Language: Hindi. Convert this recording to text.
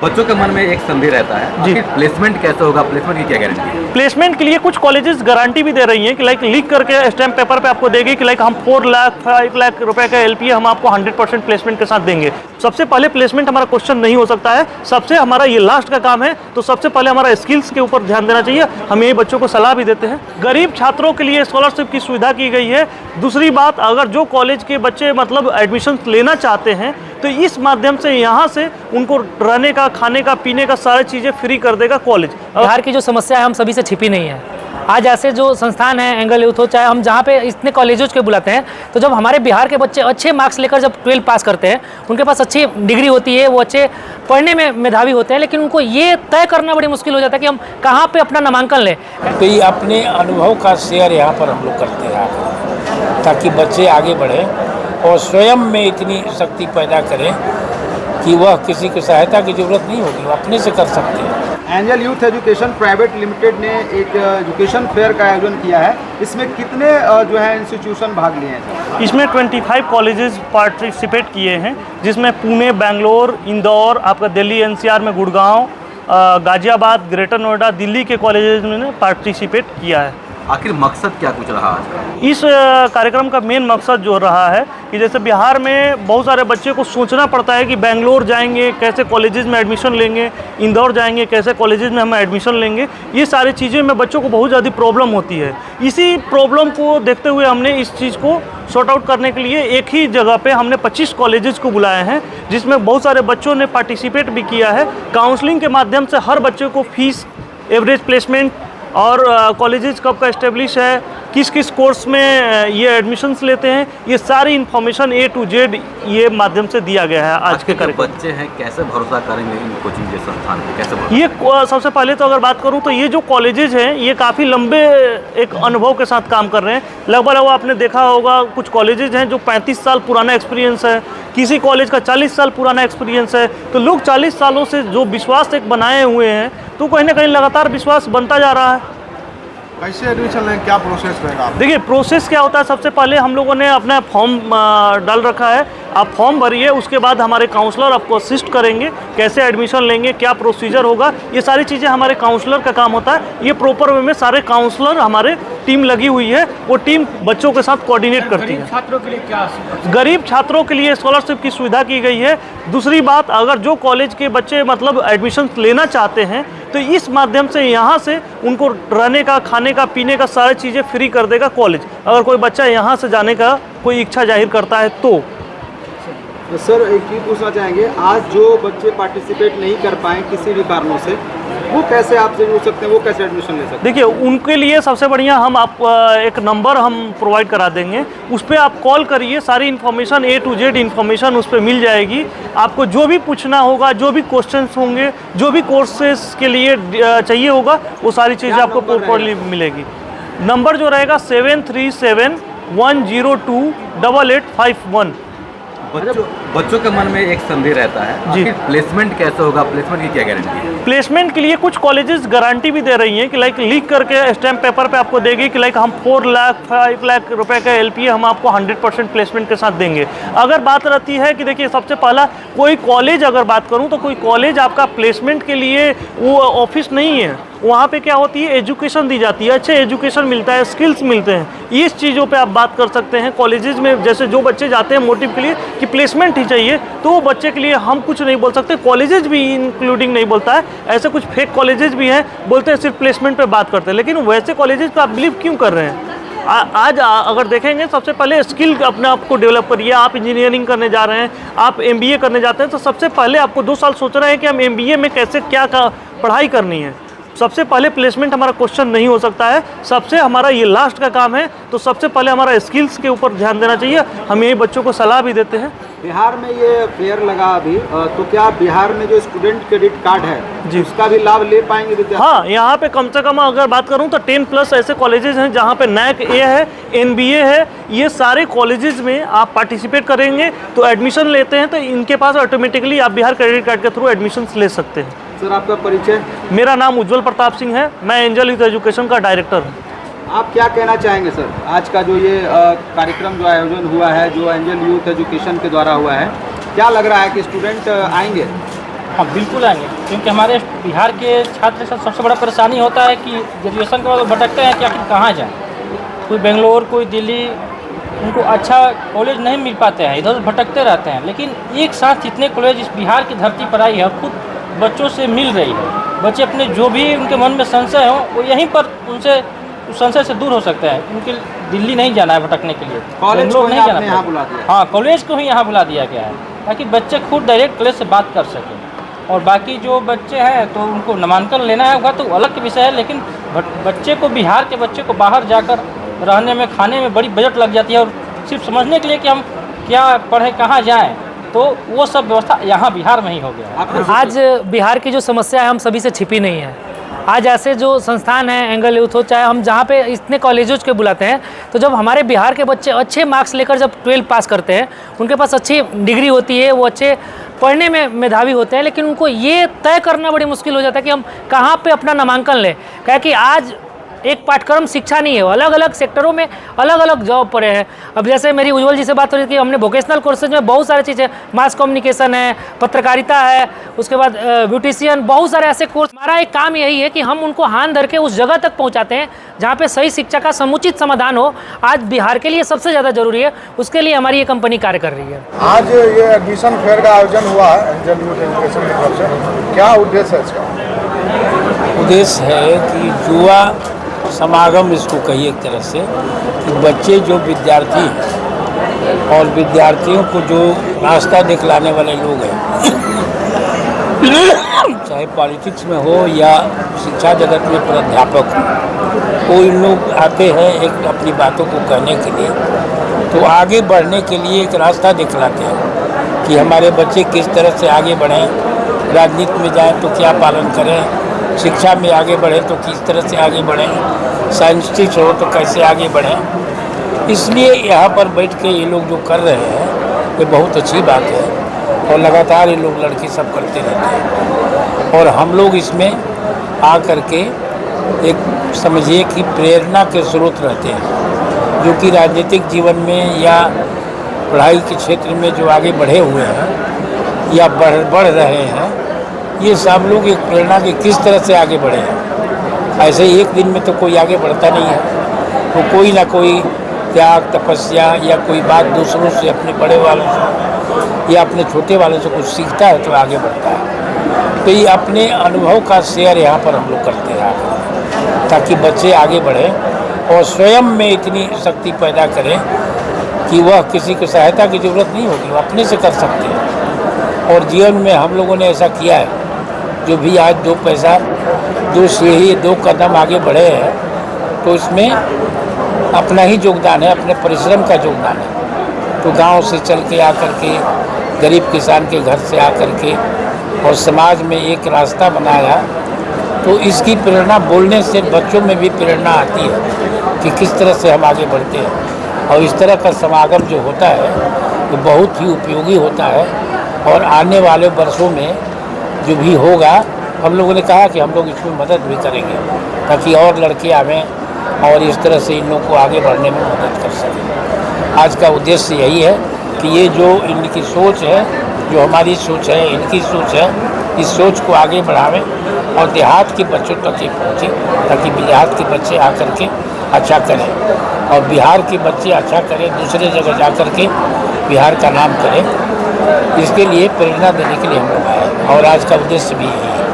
बच्चों के मन में एक संदेह रहता है जी। कि प्लेसमेंट कैसे होगा, प्लेसमेंट की क्या गारंटी है? प्लेसमेंट के लिए कुछ कॉलेजेस गारंटी भी दे रही हैं कि लाइक लीक करके स्टैम्प पेपर पे आपको देगी कि लाइक हम 4 लाख 5 लाख रुपए का एलपीए हम आपको 100% प्लेसमेंट के साथ देंगे। सबसे पहले प्लेसमेंट हमारा क्वेश्चन नहीं हो सकता है, सबसे हमारा ये लास्ट का काम है, तो सबसे पहले हमारा स्किल्स के ऊपर ध्यान देना चाहिए। हम यही बच्चों को सलाह भी देते हैं। गरीब छात्रों के लिए स्कॉलरशिप की सुविधा की गई है। दूसरी बात, अगर जो कॉलेज के बच्चे मतलब एडमिशन लेना चाहते हैं तो इस माध्यम से यहाँ से उनको रहने का, खाने का, पीने का सारी चीज़ें फ्री कर देगा कॉलेज। बिहार की जो समस्या है हम सभी से छिपी नहीं है। आज ऐसे जो संस्थान हैं, एंगल यूथ हो, चाहे हम जहाँ पे इतने कॉलेजों के बुलाते हैं, तो जब हमारे बिहार के बच्चे अच्छे मार्क्स लेकर जब 12 पास करते हैं, उनके पास अच्छी डिग्री होती है, वो अच्छे पढ़ने में मेधावी होते हैं, लेकिन उनको ये तय करना बड़ी मुश्किल हो जाता है कि हम कहाँ पे अपना नामांकन लें। तो ये अपने अनुभव का शेयर यहाँ पर हम लोग करते हैं आकर, ताकि बच्चे आगे बढ़ें और स्वयं में इतनी शक्ति पैदा करें कि वह किसी की सहायता की जरूरत नहीं होगी, वो अपने से कर सकते हैं। Angel youth education private limited ने एक एजुकेशन फेयर का आयोजन किया है। इसमें कितने जो है इंस्टीट्यूशन भाग लिए हैं? इसमें 25 कॉलेजेस पार्टिसिपेट किए हैं, जिसमें पुणे, बेंगलोर, इंदौर, आपका दिल्ली एनसीआर में गुड़गांव, गाजियाबाद, ग्रेटर नोएडा, दिल्ली के कॉलेजेस में पार्टिसिपेट किया है। आखिर मकसद क्या कुछ रहा आज का? इस कार्यक्रम का मेन मकसद जो रहा है कि जैसे बिहार में बहुत सारे बच्चे को सोचना पड़ता है कि बेंगलोर जाएंगे कैसे कॉलेजेस में एडमिशन लेंगे, इंदौर जाएंगे कैसे कॉलेजेस में हम एडमिशन लेंगे, ये सारी चीज़ें में बच्चों को बहुत ज़्यादा प्रॉब्लम होती है। इसी प्रॉब्लम को देखते हुए हमने इस चीज़ को सॉर्ट आउट करने के लिए एक ही जगह पे हमने 25 कॉलेजेस को बुलाए हैं, जिसमें बहुत सारे बच्चों ने पार्टिसिपेट भी किया है। काउंसलिंग के माध्यम से हर बच्चे को फीस, एवरेज प्लेसमेंट और कॉलेजेस कब का इस्टेब्लिश है, किस किस कोर्स में ये एडमिशन्स लेते हैं, ये सारी इन्फॉर्मेशन A to Z ये माध्यम से दिया गया है आज के कार्यक्रम। बच्चे हैं कैसे भरोसा करेंगे इन कोचिंग के संस्थान पे, कैसे भरोसा? ये सबसे पहले तो अगर बात करूं तो ये जो कॉलेजेस हैं ये काफ़ी लंबे एक अनुभव के साथ काम कर रहे हैं। लगभग आपने देखा होगा कुछ कॉलेजेस हैं जो 35 साल पुराना एक्सपीरियंस है, किसी कॉलेज का 40 साल पुराना एक्सपीरियंस है। तो लोग 40 सालों से जो विश्वास एक बनाए हुए हैं, तो कहीं ना कहीं लगातार विश्वास बनता जा रहा है। कैसे एडमिशन लें, क्या प्रोसेस रहेगा? देखिए प्रोसेस क्या होता है, सबसे पहले हम लोगों ने अपना फॉर्म डाल रखा है। आप फॉर्म भरिए, उसके बाद हमारे काउंसलर आपको असिस्ट करेंगे कैसे एडमिशन लेंगे, क्या प्रोसीजर होगा, ये सारी चीज़ें हमारे काउंसलर का काम होता है। ये प्रॉपर वे में सारे काउंसलर हमारे टीम लगी हुई है, वो टीम बच्चों के साथ कोऑर्डिनेट करती है। छात्रों के लिए क्या? गरीब छात्रों के लिए स्कॉलरशिप की सुविधा की गई है। दूसरी बात, अगर जो कॉलेज के बच्चे मतलब एडमिशन लेना चाहते हैं तो इस माध्यम से यहाँ से उनको रहने का, खाने का, पीने का सारी चीज़ें फ्री कर देगा कॉलेज। अगर कोई बच्चा यहाँ से जाने का कोई इच्छा जाहिर करता है तो। सर एक चीज़ पूछना चाहेंगे, आज जो बच्चे पार्टिसिपेट नहीं कर पाए किसी भी कारणों से, वो कैसे आपसे जुड़ सकते हैं, वो कैसे एडमिशन ले सकते हैं? देखिए उनके लिए सबसे बढ़िया हम आप एक नंबर हम प्रोवाइड करा देंगे, उस पर आप कॉल करिए, सारी information A to Z information उस पर मिल जाएगी। आपको जो भी पूछना होगा, जो भी क्वेश्चन्स होंगे, जो भी कोर्सेज के लिए चाहिए होगा, वो सारी चीज़ें आपको प्रॉपरली मिलेगी। नंबर जो रहेगा 7371028851। बच्चों के मन में एक संदेह रहता है जी। आखिर प्लेसमेंट कैसे होगा, प्लेसमेंट की क्या गारंटी है? प्लेसमेंट के लिए कुछ कॉलेजेस गारंटी भी दे रही हैं कि लाइक लीक करके स्टैम्प पेपर पे आपको देगी कि लाइक हम 4 लाख 5 लाख रुपए का एलपीए हम आपको 100% प्लेसमेंट के साथ देंगे। अगर बात रहती है कि देखिए सबसे पहला कोई कॉलेज अगर बात करूं तो कोई कॉलेज आपका प्लेसमेंट के लिए वो ऑफिस नहीं है। वहाँ पे क्या होती है, एजुकेशन दी जाती है, अच्छे एजुकेशन मिलता है, स्किल्स मिलते हैं। इस चीज़ों पे आप बात कर सकते हैं। कॉलेजेस में जैसे जो बच्चे जाते हैं मोटिव के लिए कि प्लेसमेंट ही चाहिए, तो वो बच्चे के लिए हम कुछ नहीं बोल सकते, कॉलेजेस भी इंक्लूडिंग नहीं बोलता है। ऐसे कुछ फेक कॉलेजेस भी हैं, बोलते हैं सिर्फ प्लेसमेंट पे बात करते हैं, लेकिन वैसे कॉलेजेस पे आप बिलीव क्यों कर रहे हैं? आज अगर देखेंगे सबसे पहले स्किल अपने आप को डेवलप करिए। आप इंजीनियरिंग करने जा रहे हैं, आप MBA करने जाते हैं, तो सबसे पहले आपको 2 साल सोचना है कि हम MBA में कैसे क्या पढ़ाई करनी है। सबसे पहले प्लेसमेंट हमारा क्वेश्चन नहीं हो सकता है, सबसे हमारा ये लास्ट का काम है, तो सबसे पहले हमारा स्किल्स के ऊपर ध्यान देना चाहिए। हम यही बच्चों को सलाह भी देते हैं। बिहार में ये फेयर लगा अभी, तो क्या बिहार में जो स्टूडेंट क्रेडिट कार्ड है जी, उसका भी लाभ ले पाएंगे विद्यार्थी? हाँ, यहाँ पे कम से कम अगर बात करूँ तो 10+ ऐसे कॉलेजेस हैं जहाँ पे NAC A है, NBA है। ये सारे कॉलेजेस में आप पार्टिसिपेट करेंगे तो एडमिशन लेते हैं, तो इनके पास ऑटोमेटिकली आप बिहार क्रेडिट कार्ड के थ्रू एडमिशन ले सकते हैं। सर आपका परिचय? मेरा नाम उज्जवल प्रताप सिंह है, मैं एंजल यूथ एजुकेशन का डायरेक्टर हूँ। आप क्या कहना चाहेंगे सर, आज का जो ये कार्यक्रम जो आयोजन हुआ है, जो एंजल यूथ एजुकेशन के द्वारा हुआ है, क्या लग रहा है कि स्टूडेंट आएंगे? हाँ बिल्कुल आएंगे, क्योंकि हमारे बिहार के छात्र का सबसे बड़ा परेशानी होता है कि ग्रेजुएशन के बाद वो भटकते हैं कि आखिर कहाँ जाएँ। कोई बेंगलोर, कोई दिल्ली, उनको अच्छा कॉलेज नहीं मिल पाते हैं, इधर भटकते रहते हैं। लेकिन एक साथ जितने कॉलेज इस बिहार की धरती पर आई है, खुद बच्चों से मिल रही है। बच्चे अपने जो भी उनके मन में संशय हो वो यहीं पर उनसे उस संशय से दूर हो सकते हैं। उनके दिल्ली नहीं जाना है भटकने के लिए, कॉलेज को बेंगलोर नहीं आपने यहाँ बुला जाना। दिया। हाँ, कॉलेज को ही यहाँ बुला दिया गया है ताकि बच्चे खुद डायरेक्ट कॉलेज से बात कर सकें। और बाकी जो बच्चे हैं तो उनको नामांकन लेना होगा तो अलग के विषय है, लेकिन बच्चे को, बिहार के बच्चे को बाहर जाकर रहने में, खाने में बड़ी बजट लग जाती है। और सिर्फ समझने के लिए कि हम क्या पढ़ें, कहाँ जाएं, तो वो सब व्यवस्था यहाँ बिहार में ही हो गया है। आज बिहार की जो समस्या है हम सभी से छिपी नहीं है। आज ऐसे जो संस्थान हैं, एंगल यूथ हो, चाहे हम जहाँ पे इतने कॉलेजों के बुलाते हैं, तो जब हमारे बिहार के बच्चे अच्छे मार्क्स लेकर जब 12 पास करते हैं, उनके पास अच्छी डिग्री होती है, वो अच्छे पढ़ने में मेधावी होते हैं, लेकिन उनको ये तय करना बड़ी मुश्किल हो जाता है कि हम कहाँ पे अपना नामांकन लें। क्या कि आज एक पाठ्यक्रम शिक्षा नहीं है, अलग अलग सेक्टरों में अलग अलग जॉब पड़े हैं। अब जैसे मेरी उज्ज्वल जी से बात हो रही थी, हमने वोकेशनल कोर्सेज में बहुत सारी चीज़ें, मास कम्युनिकेशन है, पत्रकारिता है, उसके बाद ब्यूटिशियन, बहुत सारे ऐसे कोर्स। हमारा एक काम यही है कि हम उनको हाथ धर के उस जगह तक पहुंचाते हैं जहां पे सही शिक्षा का समुचित समाधान हो। आज बिहार के लिए सबसे ज़्यादा जरूरी है, उसके लिए हमारी ये कंपनी कार्य कर रही है। आज ये एडमिशन फेयर का आयोजन हुआ है एंजल यूथ एजुकेशन की तरफ से, क्या उद्देश्य है इसका? उद्देश्य है कि युवा समागम, इसको कहिए एक तरह से, कि बच्चे जो विद्यार्थी हैं और विद्यार्थियों को जो रास्ता दिखलाने वाले लोग हैं, चाहे पॉलिटिक्स में हो या शिक्षा जगत में प्राध्यापक हो, वो इन लोग आते हैं एक अपनी बातों को कहने के लिए, तो आगे बढ़ने के लिए एक रास्ता दिखलाते हैं कि हमारे बच्चे किस तरह से आगे बढ़ें, राजनीति में जाएं तो क्या पालन करें, शिक्षा में आगे बढ़ें तो किस तरह से आगे बढ़ें, साइंटिस्ट हो तो कैसे आगे बढ़ें। इसलिए यहाँ पर बैठ के ये लोग जो कर रहे हैं ये बहुत अच्छी बात है, और लगातार ये लोग लड़के सब करते रहते हैं। और हम लोग इसमें आ कर के एक समझिए कि प्रेरणा के स्रोत रहते हैं, जो कि राजनीतिक जीवन में या पढ़ाई के क्षेत्र में जो आगे बढ़े हुए हैं या बढ़ रहे हैं, ये सब लोग एक प्रेरणा की किस तरह से आगे बढ़े हैं। ऐसे एक दिन में तो कोई आगे बढ़ता नहीं है, तो कोई ना कोई त्याग, तपस्या या कोई बात दूसरों से, अपने बड़े वालों से या अपने छोटे वालों से कुछ सीखता है तो आगे बढ़ता है। तो ये अपने अनुभव का शेयर यहाँ पर हम लोग करते हैं ताकि बच्चे आगे बढ़ें और स्वयं में इतनी शक्ति पैदा करें कि वह किसी की सहायता की ज़रूरत नहीं होगी, वो अपने से कर सकते हैं। और जीवन में हम लोगों ने ऐसा किया है, जो भी आज 2 पैसा, 2 सीढ़ी, 2 कदम आगे बढ़े हैं, तो इसमें अपना ही योगदान है, अपने परिश्रम का योगदान है। तो गांव से चल के आकर के, गरीब किसान के घर से आकर के, और समाज में एक रास्ता बनाया, तो इसकी प्रेरणा बोलने से बच्चों में भी प्रेरणा आती है कि किस तरह से हम आगे बढ़ते हैं। और इस तरह का समागम जो होता है वो बहुत ही उपयोगी होता है। और आने वाले वर्षों में जो भी होगा, हम लोगों ने कहा कि हम लोग इसमें मदद भी करेंगे ताकि और लड़के आवें और इस तरह से इन लोगों को आगे बढ़ने में मदद कर सकें। आज का उद्देश्य यही है कि ये जो इनकी सोच है, जो हमारी सोच है, इनकी सोच है, इस सोच को आगे बढ़ावें और देहात के बच्चों तक ये पहुँचे, ताकि देहात के बच्चे आकर के अच्छा करें और बिहार के बच्चे अच्छा करें, दूसरे जगह जा कर के बिहार का नाम करें। इसके लिए प्रेरणा देने के लिए हम लोग आए और आज का उद्देश्य भी यही है।